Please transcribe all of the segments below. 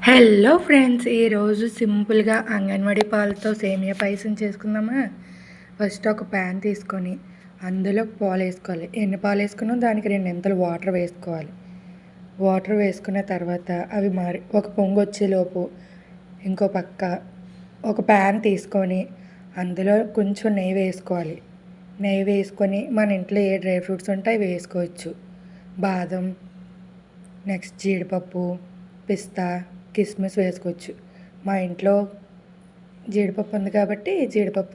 Hello friends, ఈరోజు సింపుల్గా అంగన్వాడీ పాలతో సేమియా పాయసం చేసుకుందామా. ఫస్ట్ ఒక ప్యాన్ తీసుకొని అందులో పాలు వేసుకోవాలి. ఎన్ని పాలు వేసుకున్నా దానికి రెండింతలు వాటర్ వేసుకోవాలి. వాటర్ వేసుకున్న తర్వాత అవి ఒక పొంగు వచ్చేలోపు ఇంకో పక్క ఒక ప్యాన్ తీసుకొని అందులో కొంచెం నెయ్యి వేసుకోవాలి. నెయ్యి వేసుకొని మన ఇంట్లో ఏ డ్రై ఫ్రూట్స్ ఉంటాయి వేసుకోవచ్చు. బాదం, నెక్స్ట్ జీడిపప్పు, పిస్తా, కిస్మిస్ వేసుకోవచ్చు. మా ఇంట్లో జీడిపప్పు ఉంది కాబట్టి జీడిపప్పు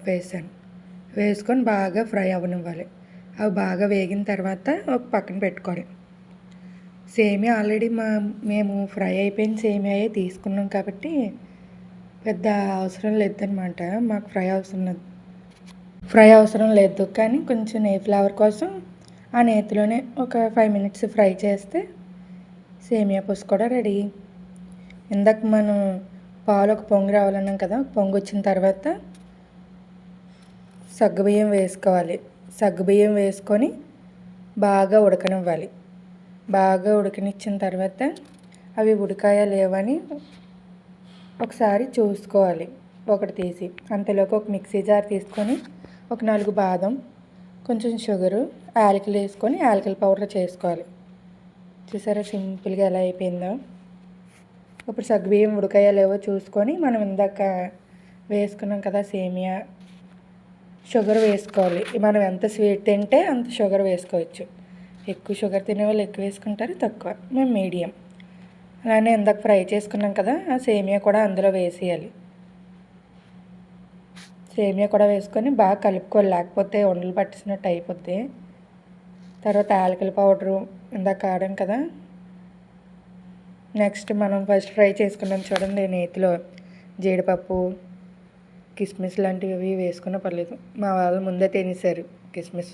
వేసుకొని బాగా ఫ్రై అవ్వనివ్వాలి. అవి బాగా వేగిన తర్వాత ఒక పక్కన పెట్టుకోవాలి. సేమియా ఆల్రెడీ మేము ఫ్రై అయిపోయిన సేమియాయే తీసుకున్నాం కాబట్టి పెద్ద అవసరం లేదనమాట. మాకు ఫ్రై అవసరం లేదు, కానీ కొంచెం నెయ్యి ఫ్లేవర్ కోసం ఆ నేతిలోనే ఒక 5 మినిట్స్ ఫ్రై చేస్తే సేమియా పులుసు కూడా రెడీ. ఇందాక మనం పాలు ఒక పొంగు రావాలన్నాం కదా, పొంగు వచ్చిన తర్వాత సగ్గుబియ్యం వేసుకోవాలి. సగ్గుబియ్యం వేసుకొని బాగా ఉడకనివ్వాలి. బాగా ఉడకనిచ్చిన తర్వాత అవి ఉడికాయా లేవని ఒకసారి చూసుకోవాలి. ఒకటి తీసి అంతలోకి ఒక మిక్సీ జార్ తీసుకొని ఒక 4 బాదం, కొంచెం షుగరు, యాలకులు వేసుకొని యాలకుల పౌడర్ చేసుకోవాలి. చూసారా సింపుల్గా ఎలా అయిపోయిందో. ఇప్పుడు సగ్గుబియ్యం ఉడకాయో లేవో చూసుకొని మనం ఇందాక వేసుకున్నాం కదా సేమియా, షుగర్ వేసుకోవాలి. మనం ఎంత స్వీట్ తింటే అంత షుగర్ వేసుకోవచ్చు. ఎక్కువ షుగర్ తినే వాళ్ళు ఎక్కువ వేసుకుంటారు, తక్కువ మేము మీడియం. అలానే ఇందాక ఫ్రై చేసుకున్నాం కదా, ఆ సేమియా కూడా అందులో వేసేయాలి. సేమియా కూడా వేసుకొని బాగా కలుపుకోవాలి, లేకపోతే ఉండలు పట్టేసినట్టు అయిపోద్ది. తర్వాత యాలకుల పౌడరు ఇందాక ఆడాం కదా. నెక్స్ట్ మనం ఫస్ట్ ఫ్రై చేసుకున్నాం చూడండి నేతిలో, జీడిపప్పు, కిస్మిస్ లాంటివి వేసుకున్నా పర్లేదు. మా వాళ్ళు ముందే తినేసారు కిస్మిస్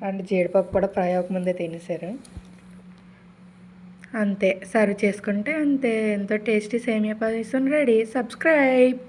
అండ్ జీడిపప్పు కూడా ఫ్రై అవ్వకముందే తినేసారు. అంతే, సర్వ్ చేసుకుంటే అంతే. ఎంతో టేస్టీ సేమియా పాయసం రెడీ. సబ్స్క్రైబ్.